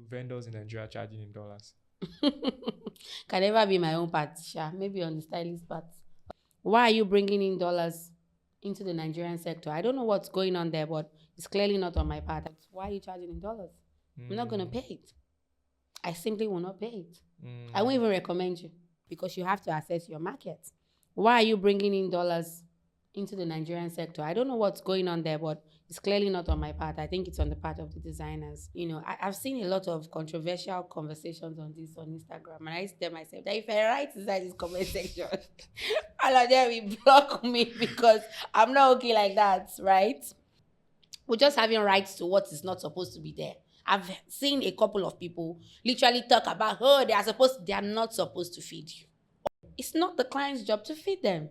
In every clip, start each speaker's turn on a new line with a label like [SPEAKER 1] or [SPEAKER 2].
[SPEAKER 1] vendors in Nigeria charging in dollars?
[SPEAKER 2] Can never be my own part, Sha. Maybe on the stylist part. Why are you bringing in dollars into the Nigerian sector? I don't know what's going on there, but it's clearly not on my part. Why are you charging in dollars? I'm not going to pay it. I simply will not pay it. I won't even recommend you because you have to assess your market. Why are you bringing in dollars into the Nigerian sector? I don't know what's going on there, but it's clearly not on my part. I think it's on the part of the designers. You know, I've seen a lot of controversial conversations on this on Instagram, and I tell myself that if I write inside this comment section, all of them will block me because I'm not okay like that, right? We're just having rights to what is not supposed to be there. I've seen a couple of people literally talk about, oh, they are not supposed to feed you. It's not the client's job to feed them.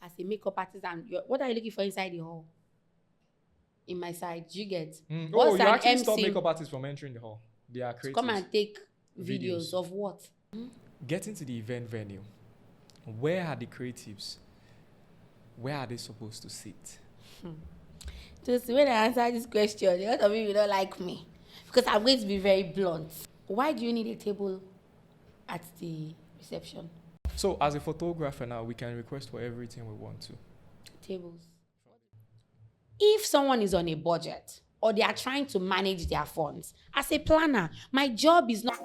[SPEAKER 2] As a makeup artist, what are you looking for inside the hall? In my side, you get.
[SPEAKER 1] You actually stop makeup artists from entering the hall. They are creators.
[SPEAKER 2] Come and take videos of what?
[SPEAKER 1] Getting to the event venue, where are the creatives? Where are they supposed to sit?
[SPEAKER 2] Just when I answer this question, a lot of you don't like me because I'm going to be very blunt. Why do you need a table at the reception?
[SPEAKER 1] So as a photographer now, we can request for everything we want to.
[SPEAKER 2] Tables. If someone is on a budget or they are trying to manage their funds, as a planner, my job is not...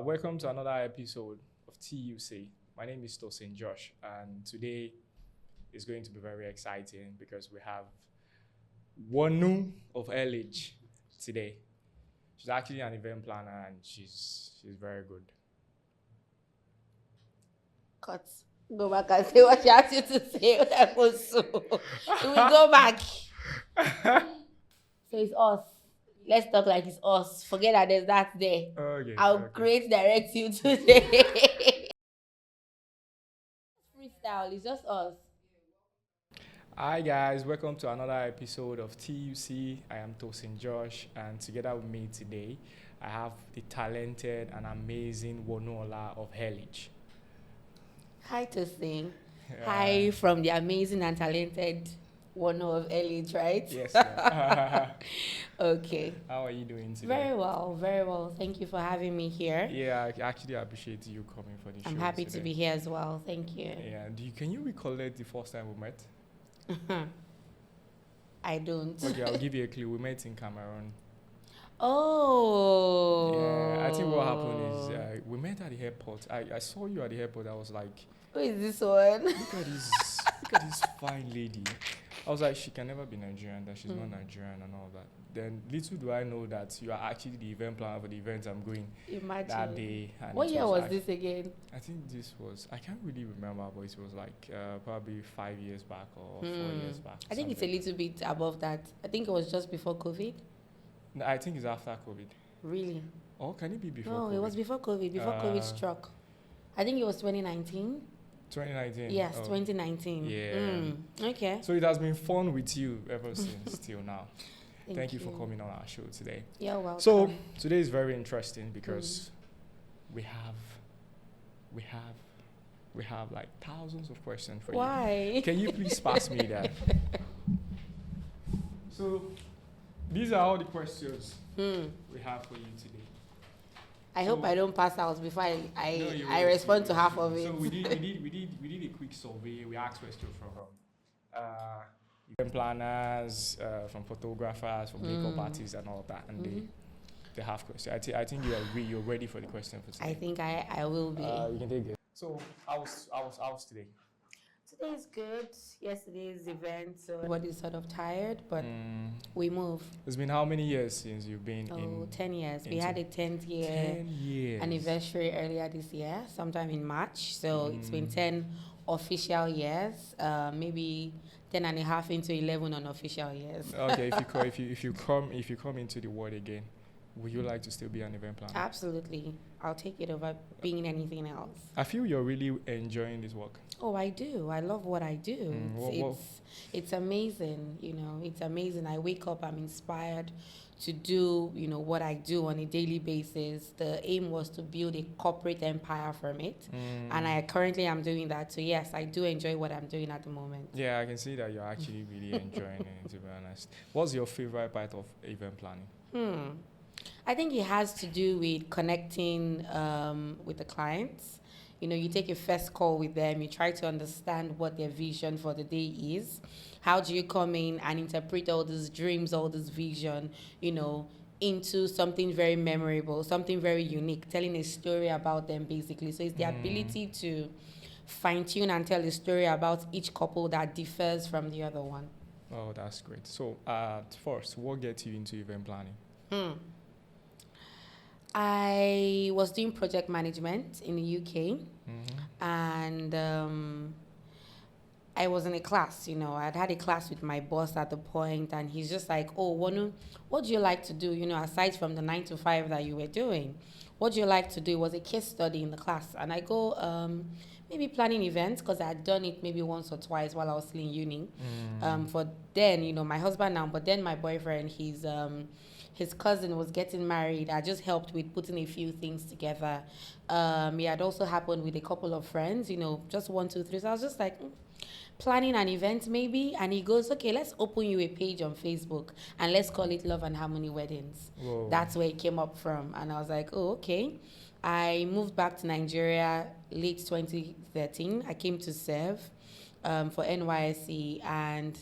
[SPEAKER 1] Welcome to another episode of TUC. My name is Tosin Josh, and today is going to be very exciting because we have Wanu of Elage today. She's actually an event planner and she's very good.
[SPEAKER 2] Cut. Go back and say what she asked you to say. We will go back. So it's us. Let's talk like it's us. Forget that there's that there.
[SPEAKER 1] Okay.
[SPEAKER 2] I'll create direct you today. Freestyle, it's just us.
[SPEAKER 1] Hi guys, welcome to another episode of TUC. I am Tosin Josh, and together with me today, I have the talented and amazing Wanu of Elage.
[SPEAKER 2] Hi Tosin. Hi from the amazing and talented Wanu of Elage, right?
[SPEAKER 1] Yes.
[SPEAKER 2] Okay.
[SPEAKER 1] How are you doing today?
[SPEAKER 2] Very well, very well. Thank you for having me here.
[SPEAKER 1] Yeah, I actually appreciate you coming for the show.
[SPEAKER 2] I'm happy
[SPEAKER 1] today.
[SPEAKER 2] to be here as well. Thank you.
[SPEAKER 1] Yeah. Can you recollect the first time we met?
[SPEAKER 2] I don't.
[SPEAKER 1] Okay, I'll give you a clue. We met in Cameroon.
[SPEAKER 2] Oh.
[SPEAKER 1] Yeah, I think what happened is we met at the airport. I saw you at the airport. I was like,
[SPEAKER 2] who is this one?
[SPEAKER 1] Look at this fine lady. I was like, she can never be Nigerian, that she's not Nigerian and all that. Then little do I know that you are actually the event planner for the event I'm going that day. And
[SPEAKER 2] what year was this again?
[SPEAKER 1] I think this was, I can't really remember, but it was like probably 5 years back or 4 years back.
[SPEAKER 2] I think it's a little bit above that. I think it was just before COVID.
[SPEAKER 1] No, I think it's after COVID.
[SPEAKER 2] Really?
[SPEAKER 1] Or can it be before
[SPEAKER 2] No,
[SPEAKER 1] COVID?
[SPEAKER 2] it was before COVID, before COVID struck. I think it was 2019.
[SPEAKER 1] 2019?
[SPEAKER 2] Yes, 2019.
[SPEAKER 1] Yeah.
[SPEAKER 2] Okay.
[SPEAKER 1] So it has been fun with you ever since till now. Thank you for
[SPEAKER 2] you.
[SPEAKER 1] coming on our show today.
[SPEAKER 2] You're welcome.
[SPEAKER 1] So today is very interesting because we have like thousands of questions for you.
[SPEAKER 2] Why?
[SPEAKER 1] Can you please pass me that? So these are all the questions we have for you today.
[SPEAKER 2] I hope I don't pass out before
[SPEAKER 1] No,
[SPEAKER 2] I respond to half of it.
[SPEAKER 1] So we did a quick survey. We asked questions from event planners, from photographers, from makeup artists, and all of that, and they have questions. I think you're ready for the question for today.
[SPEAKER 2] I think I will be.
[SPEAKER 1] You can take it. So I was today.
[SPEAKER 2] Today is good. Yesterday's event, so everybody's sort of tired, but we move.
[SPEAKER 1] It's been how many years since you've been in?
[SPEAKER 2] 10 years. We had a 10th year
[SPEAKER 1] 10 years.
[SPEAKER 2] anniversary earlier this year, sometime in March. So it's been 10 official years, maybe 10 and a half into 11 unofficial years.
[SPEAKER 1] Okay, if you come into the world again, would you like to still be an event planner?
[SPEAKER 2] Absolutely. I'll take it over being anything else.
[SPEAKER 1] I feel you're really enjoying this work.
[SPEAKER 2] Oh, I do. I love what I do. It's amazing, you know. It's amazing. I wake up, I'm inspired to do, what I do on a daily basis. The aim was to build a corporate empire from it. And I currently am doing that. So yes, I do enjoy what I'm doing at the moment.
[SPEAKER 1] Yeah, I can see that you're actually really enjoying it, to be honest. What's your favorite part of event planning?
[SPEAKER 2] I think it has to do with connecting with the clients. You take a first call with them, you try to understand what their vision for the day is. How do you come in and interpret all these dreams, all this vision, into something very memorable, something very unique, telling a story about them basically. So it's the ability to fine-tune and tell a story about each couple that differs from the other one.
[SPEAKER 1] Oh, that's great. So first, what gets you into event planning?
[SPEAKER 2] I was doing project management in the UK, and I was in a class, I'd had a class with my boss at the point, and he's just like, oh, Wanu, what do you like to do, aside from the 9 to 5 that you were doing? What do you like to do? It was a case study in the class, and I go, maybe planning events, because I had done it maybe once or twice while I was still in uni. For then, my husband now, but then my boyfriend, his cousin was getting married. I just helped with putting a few things together. It had also happened with a couple of friends, just 1, 2, 3. So I was just like, planning an event maybe. And he goes, okay, let's open you a page on Facebook and let's call it Love and Harmony Weddings.
[SPEAKER 1] Whoa.
[SPEAKER 2] That's where it came up from. And I was like, oh, okay. I moved back to Nigeria late 2013. I came to serve for NYSC, and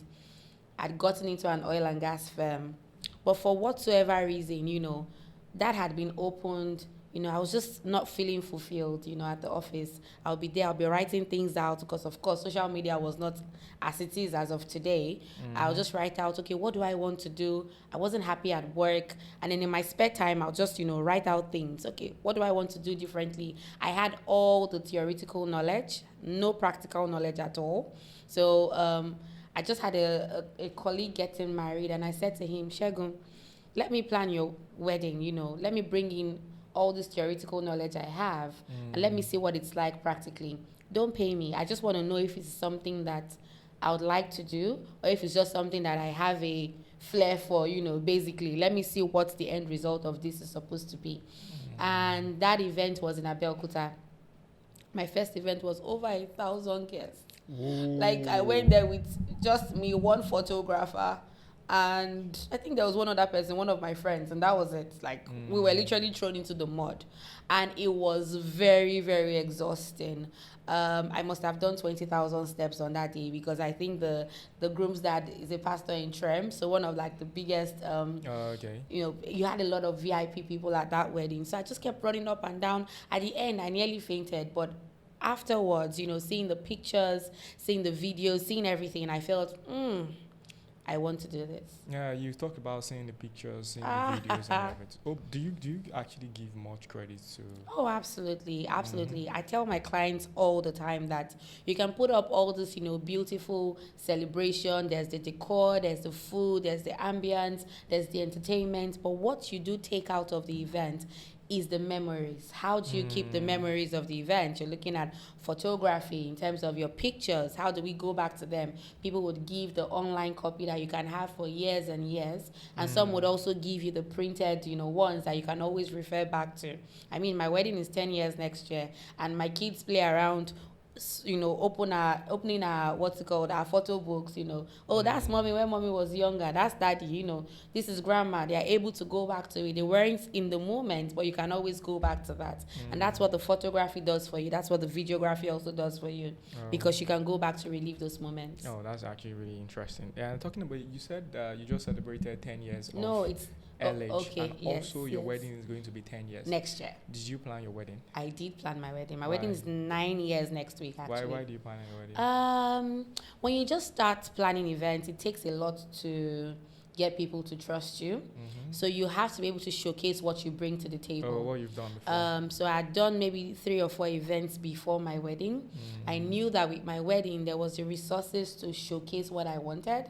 [SPEAKER 2] I'd gotten into an oil and gas firm. But for whatsoever reason, that had been opened. I was just not feeling fulfilled, at the office. I'll be there, I'll be writing things out because, of course, social media was not as it is as of today. I'll just write out, okay, what do I want to do? I wasn't happy at work. And then in my spare time, I'll just, write out things. Okay, what do I want to do differently? I had all the theoretical knowledge, no practical knowledge at all. So I just had a colleague getting married, and I said to him, Shegun, let me plan your wedding, let me bring in all this theoretical knowledge I have, and let me see what it's like practically. Don't pay me. I just want to know if it's something that I would like to do, or if it's just something that I have a flair for, basically. Let me see what the end result of this is supposed to be. And that event was in Abeokuta. My first event was over 1,000 guests.
[SPEAKER 1] Ooh.
[SPEAKER 2] Like, I went there with just me, one photographer, and I think there was one other person, one of my friends, and that was it. Like, we were literally thrown into the mud, and it was very, very exhausting. I must have done 20,000 steps on that day, because I think the groom's dad is a pastor in Trem, so one of like the biggest.
[SPEAKER 1] Okay.
[SPEAKER 2] You had a lot of VIP people at that wedding, so I just kept running up and down. At the end, I nearly fainted, but afterwards, seeing the pictures, seeing the videos, seeing everything, I felt, I want to do this.
[SPEAKER 1] Yeah, you talk about seeing the pictures, seeing the videos and everything. Oh, do you actually give much credit to?
[SPEAKER 2] Oh, absolutely. I tell my clients all the time that you can put up all this, beautiful celebration. There's the decor, there's the food, there's the ambience, there's the entertainment. But what you do take out of the event is the memories. How do you keep the memories of the event? You're looking at photography in terms of your pictures. How do we go back to them? People would give the online copy that you can have for years and years. And some would also give you the printed, ones that you can always refer back to. I mean, my wedding is 10 years next year, and my kids play around, opening our our photo books. Oh, that's mommy when mommy was younger, that's daddy, this is grandma. They are able to go back to it. They weren't in the moment, but you can always go back to that. And that's what the photography does for you. That's what the videography also does for you, because you can go back to relive those moments.
[SPEAKER 1] Oh, that's actually really interesting. Yeah, talking about, you said you just celebrated 10 years
[SPEAKER 2] No,
[SPEAKER 1] of
[SPEAKER 2] it's
[SPEAKER 1] Elage,
[SPEAKER 2] okay,
[SPEAKER 1] and
[SPEAKER 2] yes,
[SPEAKER 1] also your
[SPEAKER 2] yes.
[SPEAKER 1] wedding is going to be 10 years.
[SPEAKER 2] Next year.
[SPEAKER 1] Did you plan your wedding?
[SPEAKER 2] I did plan my wedding. My
[SPEAKER 1] Why?
[SPEAKER 2] wedding is 9 years next week, actually.
[SPEAKER 1] Why do you plan your wedding?
[SPEAKER 2] When you just start planning events, it takes a lot to get people to trust you. So you have to be able to showcase what you bring to the table.
[SPEAKER 1] Oh, what you've done before.
[SPEAKER 2] So I had done maybe 3 or 4 events before my wedding. I knew that with my wedding, there was the resources to showcase what I wanted.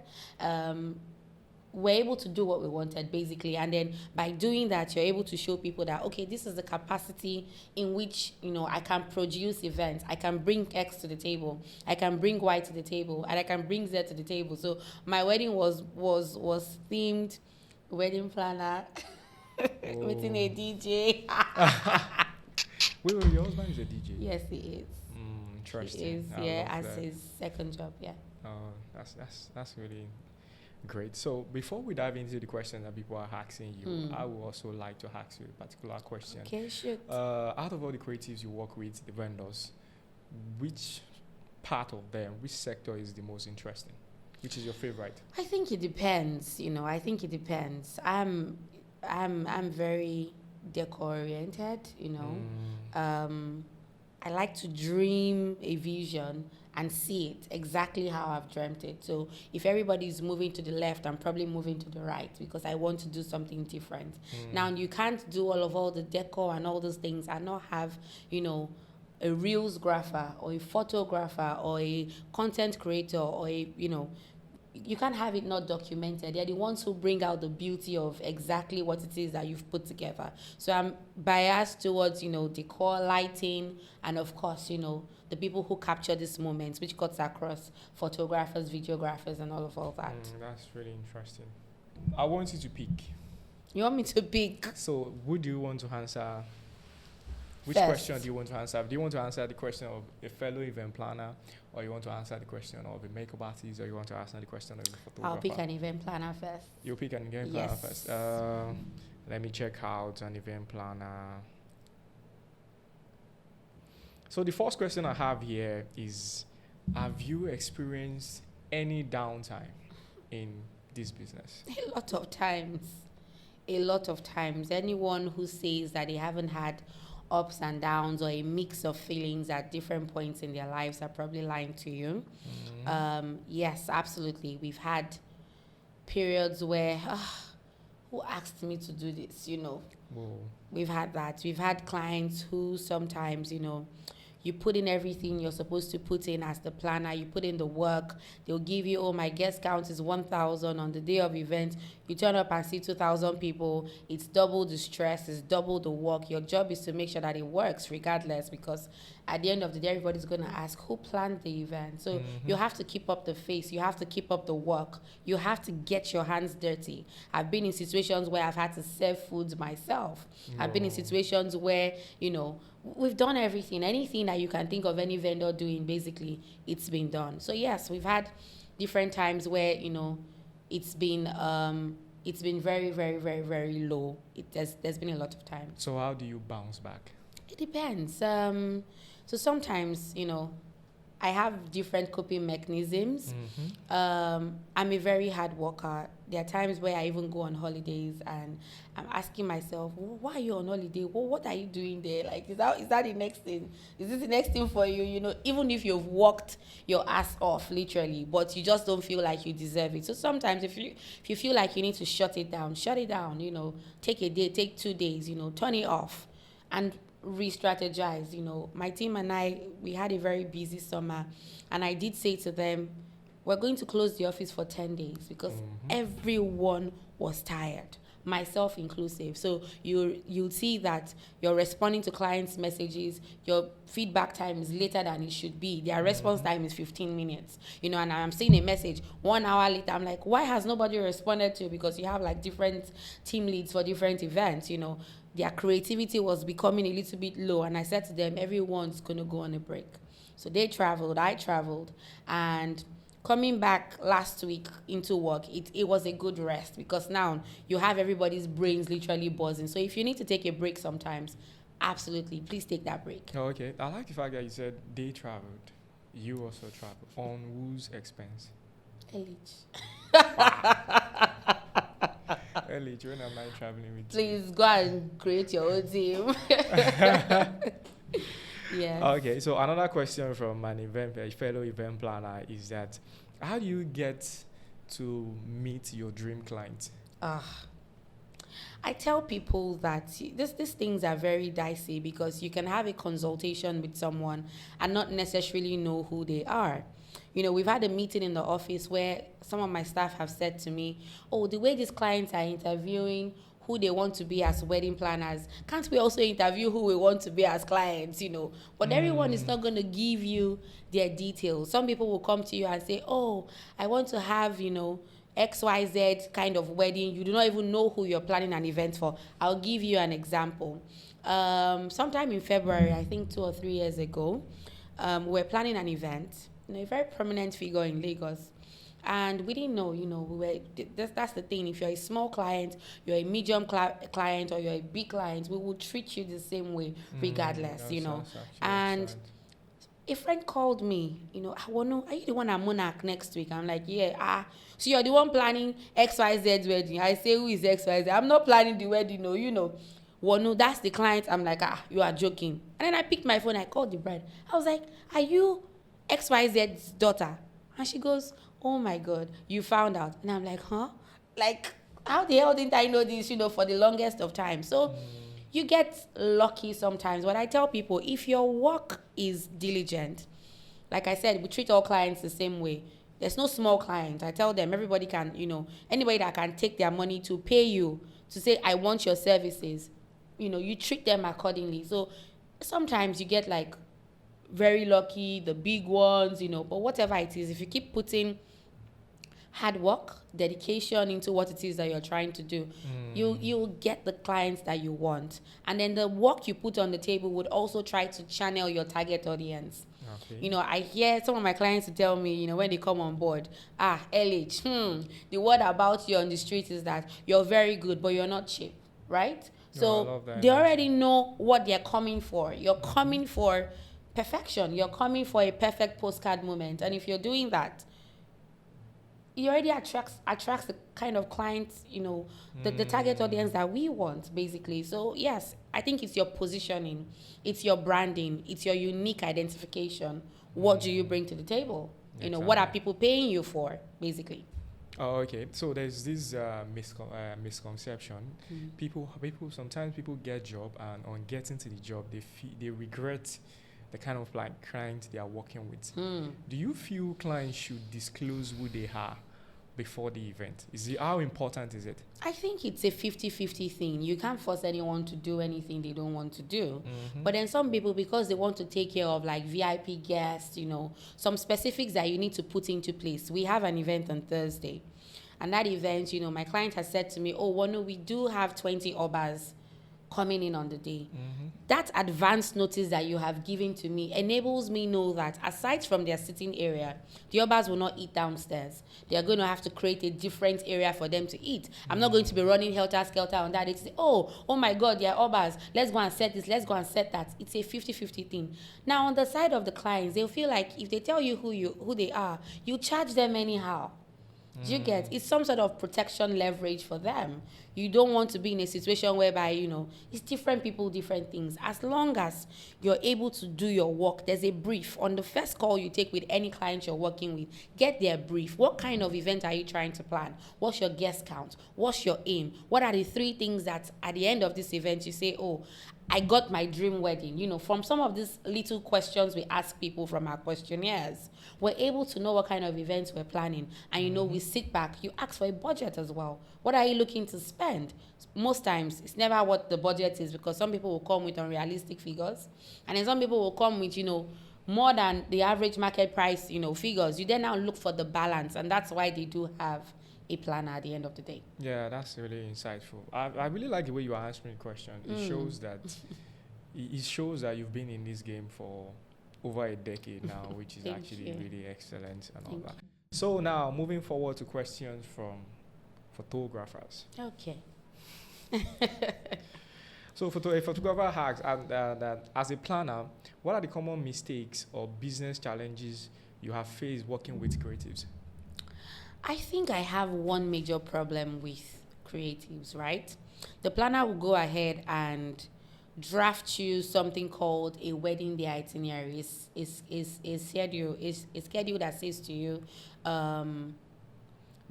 [SPEAKER 2] We're able to do what we wanted, basically. And then by doing that, you're able to show people that, okay, this is the capacity in which, I can produce events. I can bring X to the table. I can bring Y to the table. And I can bring Z to the table. So my wedding was themed wedding planner, meeting a DJ.
[SPEAKER 1] Wait, your husband is a DJ?
[SPEAKER 2] Yes, he is.
[SPEAKER 1] Mm,
[SPEAKER 2] He
[SPEAKER 1] interesting.
[SPEAKER 2] is,
[SPEAKER 1] I
[SPEAKER 2] yeah,
[SPEAKER 1] love
[SPEAKER 2] as
[SPEAKER 1] that.
[SPEAKER 2] his second job, yeah.
[SPEAKER 1] Oh, that's really great. So before we dive into the question that people are asking you, I would also like to ask you a particular question.
[SPEAKER 2] Okay, shoot.
[SPEAKER 1] Out of all the creatives you work with, the vendors, which part of them, which sector is the most interesting? Which is your favorite?
[SPEAKER 2] I think it depends, I think it depends. I'm very decor oriented, I like to dream a vision and see it exactly how I've dreamt it. So if everybody is moving to the left, I'm probably moving to the right because I want to do something different. Now, you can't do all the decor and all those things and not have, a reels grapher or a photographer or a content creator or you can't have it not documented. They're the ones who bring out the beauty of exactly what it is that you've put together. So I'm biased towards, decor, lighting, and of course, the people who capture these moments, which cuts across photographers, videographers, and all that.
[SPEAKER 1] That's really interesting. I want you to pick.
[SPEAKER 2] You want me to pick?
[SPEAKER 1] So would you want to answer? Which
[SPEAKER 2] First.
[SPEAKER 1] question do you want to answer? Do you want to answer the question of a fellow event planner, or you want to answer the question of a makeup artist, or you want to answer the question of a photographer?
[SPEAKER 2] I'll pick an event planner first.
[SPEAKER 1] You'll pick an event planner first. Let me check out an event planner. So the first question I have here is, have you experienced any downtime in this business?
[SPEAKER 2] A lot of times. Anyone who says that they haven't had ups and downs or a mix of feelings at different points in their lives are probably lying to you. Yes, absolutely. We've had periods where, who asked me to do this,
[SPEAKER 1] Whoa.
[SPEAKER 2] We've had that. We've had clients who sometimes, you put in everything you're supposed to put in as the planner. You put in the work. They'll give you, my guest count is 1,000 on the day of event. You turn up and see 2,000 people. It's double the stress. It's double the work. Your job is to make sure that it works regardless, because at the end of the day, everybody's going to ask, who planned the event? So you have to keep up the face. You have to keep up the work. You have to get your hands dirty. I've been in situations where I've had to serve foods myself. I've been in situations where, we've done everything. Anything that you can think of any vendor doing, basically, it's been done. So yes, we've had different times where, it's been very, very, very, very low. There's been a lot of time.
[SPEAKER 1] So how do you bounce back?
[SPEAKER 2] It depends. So sometimes, I have different coping mechanisms. I'm a very hard worker. There are times where I even go on holidays and I'm asking myself, why are you on holiday? What are you doing there? Like, is that the next thing? Is this the next thing for you? Even if you've worked your ass off, literally, but you just don't feel like you deserve it. So sometimes if you feel like you need to shut it down, take a day, take 2 days, turn it off and re-strategize. My team and I, we had a very busy summer, and I did say to them, we're going to close the office for 10 days because everyone was tired, myself inclusive. So you'll see that you're responding to clients' messages, your feedback time is later than it should be. Their response time is 15 minutes, and I'm seeing a message 1 hour later. I'm like, why has nobody responded to? Because you have like different team leads for different events, Their creativity was becoming a little bit low. And I said to them, everyone's going to go on a break. So they traveled, I traveled. And coming back last week into work, it was a good rest, because now you have everybody's brains literally buzzing. So if you need to take a break sometimes, absolutely, please take that break.
[SPEAKER 1] Oh, okay. I like the fact that you said they traveled. You also traveled. On whose expense?
[SPEAKER 2] Elage.
[SPEAKER 1] Elage, when am I traveling with
[SPEAKER 2] Please go and create your own team. Yes.
[SPEAKER 1] Okay, so another question from a fellow event planner is that, how do you get to meet your dream client?
[SPEAKER 2] I tell people that these things are very dicey, because you can have a consultation with someone and not necessarily know who they are. We've had a meeting in the office where some of my staff have said to me, the way these clients are interviewing who they want to be as wedding planners, can't we also interview who we want to be as clients, But everyone is not going to give you their details. Some people will come to you and say, I want to have, XYZ kind of wedding, you do not even know who you're planning an event for. I'll give you an example. Sometime in February, I think 2 or 3 years ago, we were planning an event, a very prominent figure in Lagos. And we didn't know, that's the thing. If you're a small client, you're a medium client, or you're a big client, we will treat you the same way regardless,
[SPEAKER 1] That's
[SPEAKER 2] And
[SPEAKER 1] excellent.
[SPEAKER 2] a friend called me, Wanu, are you the one at Monarch next week? I'm like, yeah. So you're the one planning XYZ wedding. I say, who is XYZ? I'm not planning the wedding, Wanu, that's the client. I'm like, you are joking. And then I picked my phone, I called the bride. I was like, are you XYZ's daughter? And she goes, oh my God, you found out. And I'm like, huh? Like, how the hell didn't I know this, for the longest of time? So you get lucky sometimes. But I tell people, if your work is diligent, like I said, we treat all clients the same way. There's no small client. I tell them everybody can, anybody that can take their money to pay you, to say, I want your services, you treat them accordingly. So sometimes you get like very lucky, the big ones, but whatever it is, if you keep putting hard work, dedication into what it is that you're trying to do, you'll get the clients that you want. And then the work you put on the table would also try to channel your target audience.
[SPEAKER 1] Okay.
[SPEAKER 2] I hear some of my clients to tell me, when they come on board, Elage, the word about you on the street is that you're very good, but you're not cheap, right?
[SPEAKER 1] I
[SPEAKER 2] So
[SPEAKER 1] love that
[SPEAKER 2] they
[SPEAKER 1] energy.
[SPEAKER 2] already know what they're coming for. You're coming for perfection. You're coming for a perfect postcard moment. And if you're doing that, it already attracts the kind of clients, the target audience that we want, basically. So yes, I think it's your positioning, it's your branding, it's your unique identification. What do you bring to the table? What are
[SPEAKER 1] Exactly.
[SPEAKER 2] people paying you for, basically?
[SPEAKER 1] Oh, okay. So there's this misconception. Sometimes people get job, and on getting to the job, they regret the kind of like client they are working with. Do you feel clients should disclose who they are before the event? How important is it?
[SPEAKER 2] I think it's a 50-50 thing. You can't force anyone to do anything they don't want to do. But then some people, because they want to take care of like VIP guests, some specifics that you need to put into place. We have an event on Thursday. And that event, my client has said to me, oh, Wanu, we do have 20 obas coming in on the day. That advance notice that you have given to me enables me know that aside from their sitting area, the obas will not eat downstairs. They are going to have to create a different area for them to eat. I'm not going to be running helter-skelter on that. It's, oh my God, they are obas. Let's go and set this. Let's go and set that. It's a 50-50 thing. Now, on the side of the clients, they'll feel like if they tell you who they are, you charge them anyhow. Do you get? It's some sort of protection leverage for them. You don't want to be in a situation whereby, it's different people, different things. As long as you're able to do your work, there's a brief. On the first call you take with any client you're working with, get their brief. What kind of event are you trying to plan? What's your guest count? What's your aim? What are the 3 things that at the end of this event you say, oh, I got my dream wedding? From some of these little questions we ask people from our questionnaires, we're able to know what kind of events we're planning. And, we sit back, you ask for a budget as well. What are you looking to spend? Most times, it's never what the budget is, because some people will come with unrealistic figures. And then some people will come with, more than the average market price, figures. You then now look for the balance. And that's why they do have a planner at the end of the day.
[SPEAKER 1] Yeah, that's really insightful. I really like the way you are answering the question. It shows that it shows that you've been in this game for over a decade now, which is
[SPEAKER 2] Thank
[SPEAKER 1] actually
[SPEAKER 2] you.
[SPEAKER 1] really excellent and all
[SPEAKER 2] Thank
[SPEAKER 1] that. So now moving forward to questions from photographers.
[SPEAKER 2] Okay.
[SPEAKER 1] So a photographer asks, that as a planner, what are the common mistakes or business challenges you have faced working with creatives?
[SPEAKER 2] I think I have one major problem with creatives, right? The planner will go ahead and draft you something called a wedding day itinerary. Is schedule that says to you,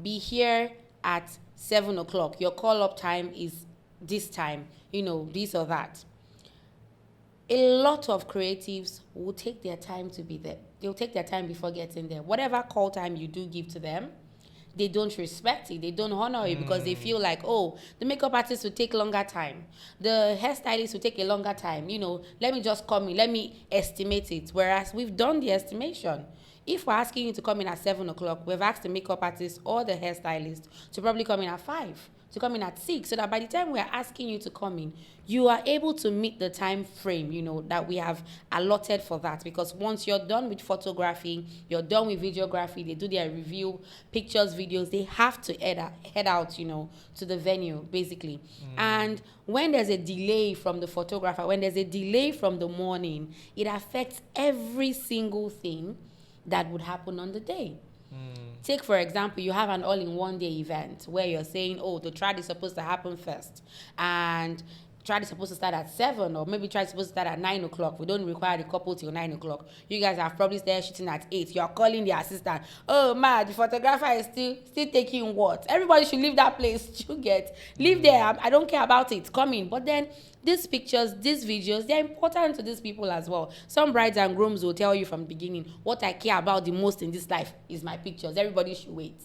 [SPEAKER 2] be here at 7 o'clock. Your call up time is this time, this or that. A lot of creatives will take their time to be there. They'll take their time before getting there. Whatever call time you do give to them, they don't respect it. They don't honor it because they feel like, oh, the makeup artist will take longer time. The hairstylist will take a longer time. Let me just come in. Let me estimate it. Whereas we've done the estimation. if we're asking you to come in at 7 o'clock, we've asked the makeup artist or the hairstylist to probably come in at 5, to come in at 6, so that by the time we're asking you to come in, you are able to meet the time frame, that we have allotted for that. Because once you're done with photography, you're done with videography, they do their review, pictures, videos, they have to head out, to the venue, basically. And when there's a delay from the photographer, when there's a delay from the morning, it affects every single thing that would happen on the day. Take, for example, you have an all-in-one day event where you're saying, oh, the trad is supposed to happen first, and trad is supposed to start at 7, or maybe trad is supposed to start at 9 o'clock. We don't require the couple till 9 o'clock. You guys have probably started shooting at 8. You're calling the assistant. Oh, man, the photographer is still taking what? Everybody should leave that place. Leave there. I don't care about it. Come in. But then these pictures, these videos, they're important to these people as well. Some brides and grooms will tell you from the beginning, what I care about the most in this life is my pictures. Everybody should wait.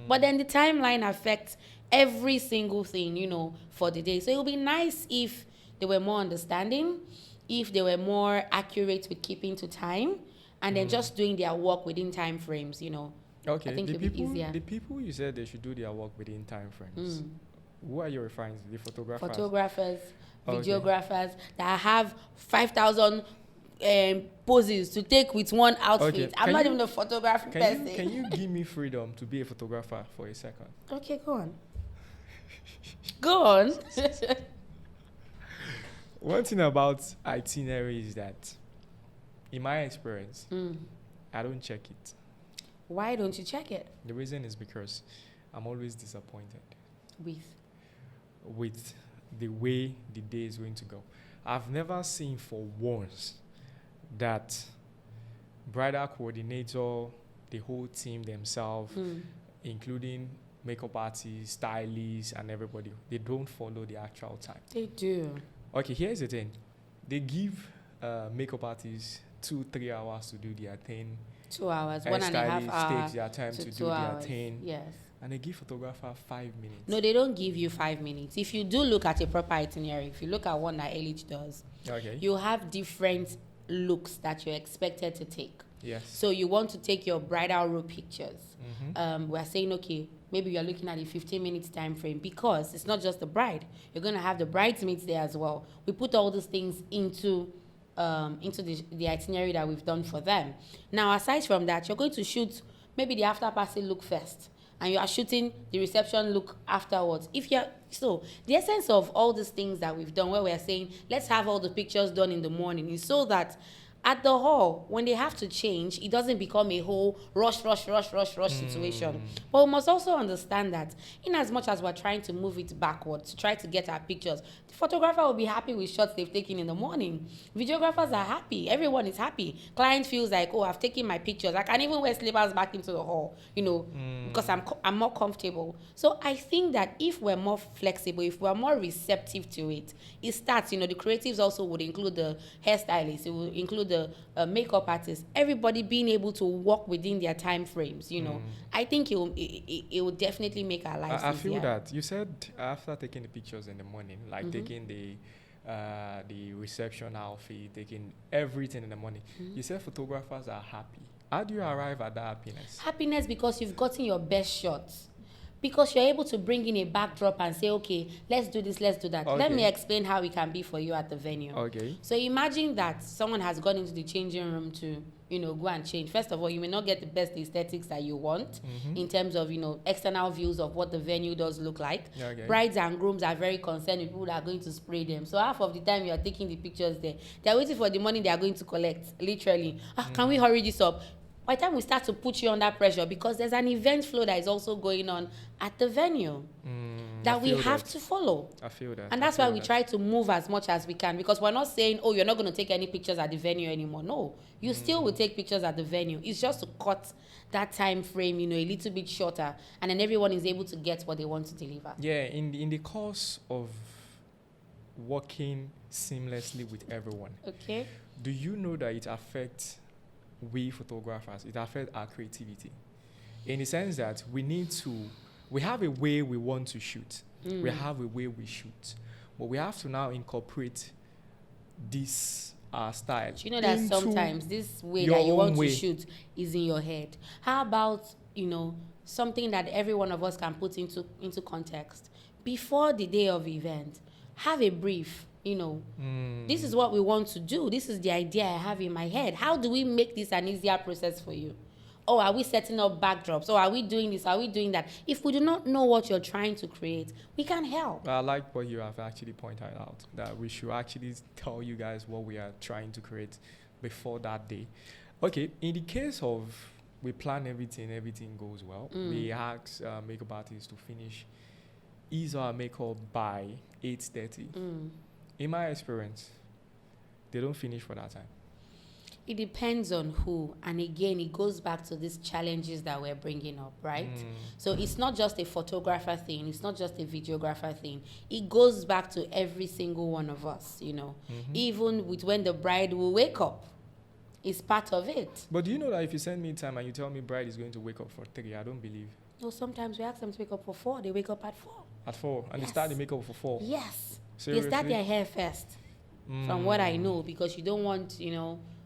[SPEAKER 2] But then the timeline affects every single thing, for the day. So it would be nice if they were more understanding, if they were more accurate with keeping to time, and then just doing their work within time frames,
[SPEAKER 1] Okay,
[SPEAKER 2] I think it would be easier.
[SPEAKER 1] The people you said they should do their work within time frames. Who are you referring to? The photographers?
[SPEAKER 2] Photographers, videographers that have 5,000 poses to take with one outfit.
[SPEAKER 1] Okay.
[SPEAKER 2] I'm not even a photography person.
[SPEAKER 1] Can you give me freedom to be a photographer for a second?
[SPEAKER 2] Okay, go on. Go on.
[SPEAKER 1] One thing about itinerary is that, in my experience, I don't check it.
[SPEAKER 2] Why don't you check it?
[SPEAKER 1] The reason is because I'm always disappointed with the way the day is going to go. I've never seen for once that bridal coordinator, the whole team themselves, including makeup artists, stylists, and everybody, they don't follow the actual time.
[SPEAKER 2] They do.
[SPEAKER 1] Okay, here's the thing. They give makeup artists 2-3 hours to do their thing.
[SPEAKER 2] 2 hours, 1.5 hours.
[SPEAKER 1] Takes their time to do their thing.
[SPEAKER 2] Yes.
[SPEAKER 1] And they give photographer 5 minutes.
[SPEAKER 2] No, they don't give you 5 minutes. If you do look at a proper itinerary, if you look at one that Elage does, you have different looks that you're expected to take.
[SPEAKER 1] Yes.
[SPEAKER 2] So you want to take your bridal room pictures. We're saying, okay, maybe you're looking at a 15 minutes time frame, because it's not just the bride. You're going to have the bridesmaids there as well. We put all these things into the itinerary that we've done for them. Now, aside from that, you're going to shoot maybe the after party look first, and you are shooting the reception look afterwards. So the essence of all these things that we've done, where we're saying, let's have all the pictures done in the morning, is so that at the hall, when they have to change, it doesn't become a whole rush situation. But we must also understand that in as much as we're trying to move it backwards, to try to get our pictures, the photographer will be happy with shots they've taken in the morning. Videographers are happy. Everyone is happy. Client feels like, oh, I've taken my pictures. I can even wear slippers back into the hall, because I'm more comfortable. So I think that if we're more flexible, if we're more receptive to it, it starts, the creatives also would include the hairstylists, it will include the makeup artists, everybody being able to work within their time frames, I think it will definitely make our lives easier. I
[SPEAKER 1] feel that. You said after taking the pictures in the morning, like taking the reception outfit, taking everything in the morning, you said photographers are happy. How do you arrive at that happiness?
[SPEAKER 2] Happiness because you've gotten your best shots. Because you're able to bring in a backdrop and say, okay, let's do this, let's do that.
[SPEAKER 1] Okay.
[SPEAKER 2] Let me explain how it can be for you at the venue.
[SPEAKER 1] Okay.
[SPEAKER 2] So imagine that someone has gone into the changing room to, go and change. First of all, you may not get the best aesthetics that you want in terms of, external views of what the venue does look like.
[SPEAKER 1] Okay.
[SPEAKER 2] Brides and grooms are very concerned with people that are going to spray them. So half of the time you are taking the pictures there, they're waiting for the money they are going to collect, literally. Can we hurry this up? By the time we start to put you under pressure, because there's an event flow that is also going on at the venue that we have to follow.
[SPEAKER 1] I feel that.
[SPEAKER 2] And that's why we try to move as much as we can, because we're not saying, oh, you're not going to take any pictures at the venue anymore. No, you still will take pictures at the venue. It's just to cut that time frame, a little bit shorter, and then everyone is able to get what they want to deliver.
[SPEAKER 1] Yeah, in the course of working seamlessly with everyone,
[SPEAKER 2] okay,
[SPEAKER 1] do you know that it affects we photographers? It affects our creativity, in the sense that we have a way we want to shoot, we have a way we shoot, but we have to now incorporate this our style.
[SPEAKER 2] You know that
[SPEAKER 1] into
[SPEAKER 2] sometimes this way
[SPEAKER 1] your
[SPEAKER 2] that you
[SPEAKER 1] own
[SPEAKER 2] want
[SPEAKER 1] way.
[SPEAKER 2] to shoot is in your head. How about, something that every one of us can put into context? Before the day of event, have a brief, this is what we want to do. This is the idea I have in my head. How do we make this an easier process for you? Oh, are we setting up backdrops? Or are we doing this? Are we doing that? If we do not know what you're trying to create, we can help.
[SPEAKER 1] I like what you have actually pointed out, that we should actually tell you guys what we are trying to create before that day. Okay, in the case of we plan everything goes well. We ask makeup artists to finish his or her makeup by 8:30. In my experience, they don't finish for that time.
[SPEAKER 2] It depends on who. And again, it goes back to these challenges that we're bringing up, right? So it's not just a photographer thing. It's not just a videographer thing. It goes back to every single one of us, Even with when the bride will wake up. It's part of it.
[SPEAKER 1] But do you know that if you send me time and you tell me bride is going to wake up for 3, I don't believe.
[SPEAKER 2] No, sometimes we ask them to wake up for 4. They wake up at 4.
[SPEAKER 1] At 4? And
[SPEAKER 2] Yes.
[SPEAKER 1] they start the makeup for 4?
[SPEAKER 2] Yes.
[SPEAKER 1] Seriously?
[SPEAKER 2] They start their hair first. From what I know, because you don't want,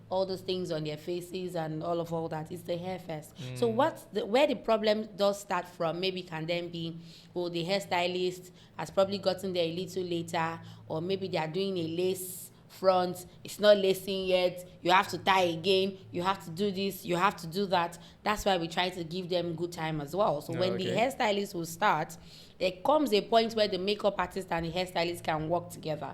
[SPEAKER 2] all those things on their faces and all that. It's the hair first. So where the problem does start from maybe can then be, the hairstylist has probably gotten there a little later, or maybe they are doing a lace front, it's not lacing yet, you have to tie again, you have to do this, you have to do that. That's why we try to give them good time as well. So when the hairstylist will start, there comes a point where the makeup artist and the hairstylist can work together.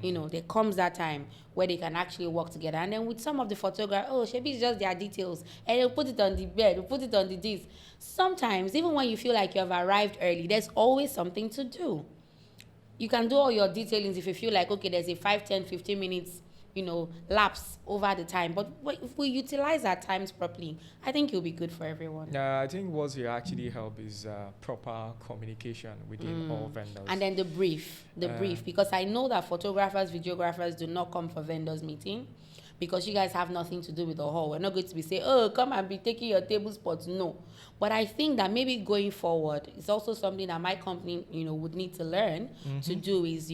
[SPEAKER 2] There comes that time where they can actually work together. And then with some of the photographers, maybe it's just their details. And they'll put it on the bed, they'll put it on the this. Sometimes, even when you feel like you have arrived early, there's always something to do. You can do all your detailings if you feel like, okay, there's a 5, 10, 15 minutes, lapse over the time. But if we utilize our times properly, I think it'll be good for everyone.
[SPEAKER 1] I think what will actually help is proper communication within all vendors.
[SPEAKER 2] And then the brief, because I know that photographers, videographers do not come for vendors meeting, because you guys have nothing to do with the hall. We're not going to be saying, oh, come and be taking your table spots. No. But I think that maybe going forward, it's also something that my company, would need to learn to do is,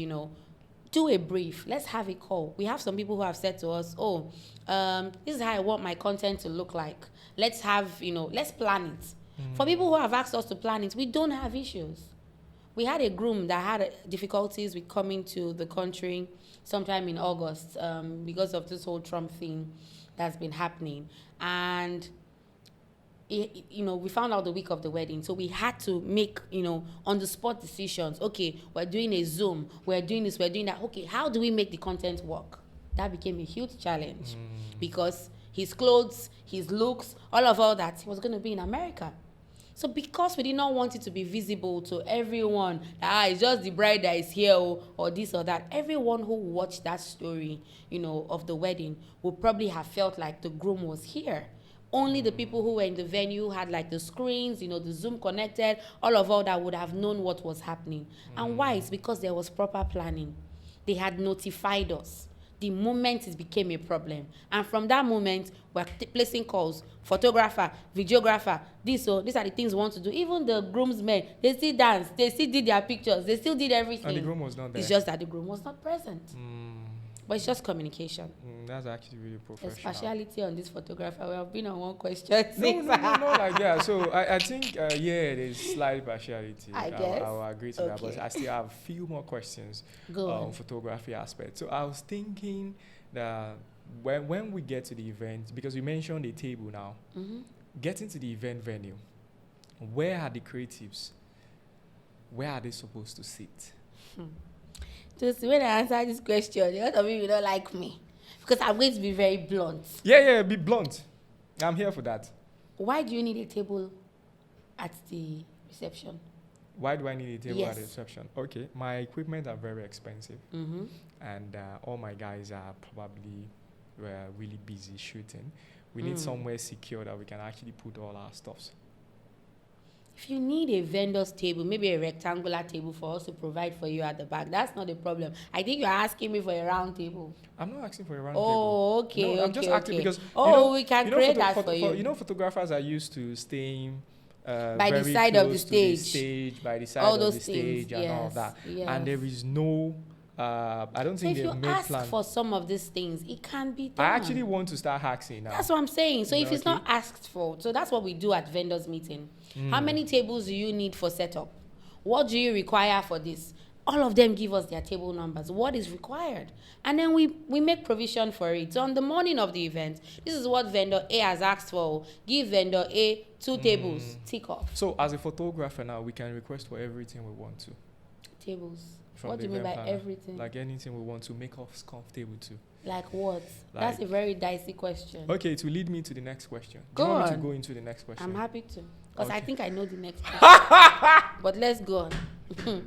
[SPEAKER 2] do a brief. Let's have a call. We have some people who have said to us, this is how I want my content to look like. Let's have, let's plan it. For people who have asked us to plan it, we don't have issues. We had a groom that had difficulties with coming to the country sometime in August because of this whole Trump thing that's been happening. And, we found out the week of the wedding. So we had to make, on-the-spot decisions. Okay, we're doing a Zoom. We're doing this, we're doing that. Okay, how do we make the content work? That became a huge challenge because his clothes, his looks, all that, he was going to be in America. So because we did not want it to be visible to everyone, it's just the bride that is here or this or that, everyone who watched that story, of the wedding would probably have felt like the groom was here. Only the people who were in the venue had like the screens, the Zoom connected, all that would have known what was happening. And why? It's because there was proper planning. They had notified us. The moment it became a problem. And from that moment, we're placing calls. Photographer, videographer, these are the things we want to do. Even the groomsmen, they still dance, they still did their pictures, they still did everything.
[SPEAKER 1] And the groom was not there.
[SPEAKER 2] It's just that the groom was not present. But it's just communication.
[SPEAKER 1] That's actually really professional.
[SPEAKER 2] There's partiality on this photographer. We have been on one question.
[SPEAKER 1] No, like that. So I think, there's slight partiality.
[SPEAKER 2] I guess.
[SPEAKER 1] I'll agree to that. But I still have a few more questions on photography aspect. So I was thinking that when we get to the event, because we mentioned a table now, getting to the event venue, where are the creatives? Where are they supposed to sit?
[SPEAKER 2] Just when I answer this question, a lot of you don't like me because I'm going to be very blunt.
[SPEAKER 1] Yeah, be blunt. I'm here for that.
[SPEAKER 2] Why do you need a table at the reception?
[SPEAKER 1] Why do I need a table
[SPEAKER 2] Yes.
[SPEAKER 1] at the reception? Okay, my equipment are very expensive, and all my guys are probably really busy shooting. We need somewhere secure that we can actually put all our stuffs.
[SPEAKER 2] If you need a vendor's table, maybe a rectangular table for us to provide for you at the back, that's not a problem. I think you're asking me for a round table.
[SPEAKER 1] I'm not asking for a round table.
[SPEAKER 2] Oh, okay,
[SPEAKER 1] No, I'm just asking because
[SPEAKER 2] we can create that for you.
[SPEAKER 1] Photographers are used to staying
[SPEAKER 2] by the
[SPEAKER 1] very
[SPEAKER 2] side of
[SPEAKER 1] close
[SPEAKER 2] the
[SPEAKER 1] to
[SPEAKER 2] stage.
[SPEAKER 1] by the side
[SPEAKER 2] All
[SPEAKER 1] of
[SPEAKER 2] those
[SPEAKER 1] the stage
[SPEAKER 2] things,
[SPEAKER 1] and all
[SPEAKER 2] yes,
[SPEAKER 1] that.
[SPEAKER 2] yes.
[SPEAKER 1] And there is no I don't
[SPEAKER 2] So
[SPEAKER 1] think
[SPEAKER 2] if you
[SPEAKER 1] they've made
[SPEAKER 2] ask
[SPEAKER 1] plan.
[SPEAKER 2] for some of these things, it can be
[SPEAKER 1] I
[SPEAKER 2] done.
[SPEAKER 1] actually want to start hacking now.
[SPEAKER 2] That's what I'm saying. So if it's
[SPEAKER 1] Okay.
[SPEAKER 2] not asked for, so that's what we do at vendors meeting. How many tables do you need for setup? What do you require for this? All of them give us their table numbers. What is required? And then we make provision for it. So on the morning of the event, this is what vendor A has asked for. Give vendor A 2 tables. Tick off.
[SPEAKER 1] So as a photographer now, we can request for everything we want to.
[SPEAKER 2] Tables.
[SPEAKER 1] From
[SPEAKER 2] What
[SPEAKER 1] the
[SPEAKER 2] do you mean
[SPEAKER 1] event
[SPEAKER 2] by
[SPEAKER 1] planner.
[SPEAKER 2] everything?
[SPEAKER 1] Like anything we want to make us comfortable to.
[SPEAKER 2] Like what?
[SPEAKER 1] Like-
[SPEAKER 2] That's a very dicey question.
[SPEAKER 1] Okay, it will lead me to the next question. Do
[SPEAKER 2] Go
[SPEAKER 1] you want me to
[SPEAKER 2] on.
[SPEAKER 1] go into the next question?
[SPEAKER 2] I'm happy to. Because I
[SPEAKER 1] Okay.
[SPEAKER 2] think I know the next question. But let's go on.